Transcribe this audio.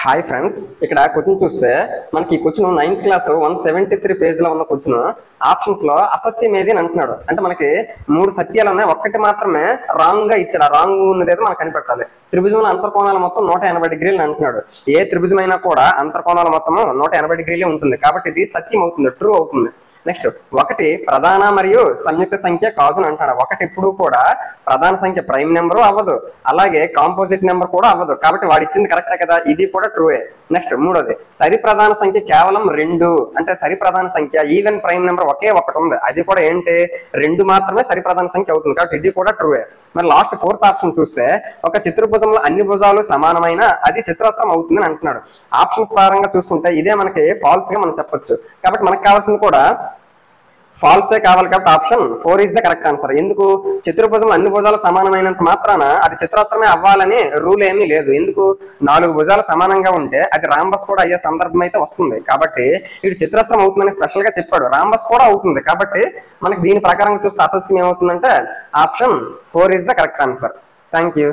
Hi friends, ఇక్కడ question చూస్తే మనకి ఈ క్వశ్చన్ 9th క్లాస్ 173 పేజ్ లో ఉన్న క్వశ్చన్ ఆప్షన్స్ లో అసత్యం ఏది అని అంటున్నాడు. అంటే మనకి 3 సత్యాలు ఉన్నాయి, ఒక్కటి మాత్రమే రాంగ్ గా ఇచ్చాడు. ఆ రాంగ్ ఉన్నది మనకు కనిపెట్టాలి. త్రిభుజంలో అంతర్కోణాల మొత్తం 180 డిగ్రీలు అంటున్నాడు. ఏ త్రిభుజమైనా కూడా అంతర్కోణాల మొత్తం 180 డిగ్రీలే ఉంటుంది, కాబట్టి ఇది సత్యం అవుతుంది, ట్రూ అవుతుంది. నెక్స్ట్, ఒకటి ప్రధాన మరియు సంయుక్త సంఖ్య కాదు అని అంటాడు. ఒకటి ఎప్పుడు కూడా ప్రధాన సంఖ్య ప్రైమ్ నెంబర్ అవ్వదు, అలాగే కాంపోజిట్ నెంబర్ కూడా అవ్వదు, కాబట్టి వాడు ఇచ్చింది కరెక్టే కదా, ఇది కూడా ట్రూయే. నెక్స్ట్, మూడోది సరి ప్రధాన సంఖ్య కేవలం 2, అంటే సరి ప్రధాన సంఖ్య ఈవెన్ ప్రైమ్ నెంబర్ ఒకే ఒకటి ఉంది, అది కూడా ఏంటి 2 మాత్రమే సరి ప్రధాన సంఖ్య అవుతుంది, కాబట్టి ఇది కూడా ట్రూయే. మరి లాస్ట్ 4th ఆప్షన్ చూస్తే ఒక చతుర్భుజంలో అన్ని భుజాలు సమానమైన అది చతురస్రం అవుతుందని అంటున్నాడు. ఆప్షన్స్ పరంగా చూసుకుంటే ఇదే మనకి ఫాల్స్ గా మనం చెప్పొచ్చు, కాబట్టి మనకు కావాల్సింది కూడా ఫాల్సే కావాలి, కాబట్టి option 4 is the correct answer. ఎందుకు? చతుర్భుజం అన్ని భుజాలు సమానమైనంత మాత్రాన అది చతురస్రమే అవ్వాలని రూల్ ఏమీ లేదు. ఎందుకు? 4 భుజాలు సమానంగా ఉంటే అది రాంబస్ కూడా అయ్యే సందర్భం అయితే వస్తుంది, కాబట్టి ఇది చతురస్రం అవుతుందని స్పెషల్ గా చెప్పాడు. రాంబస్ కూడా అవుతుంది, కాబట్టి మనకి దీని ప్రకారం చూస్తే అసత్యం ఏమవుతుందంటే option 4 is the correct answer. Thank you.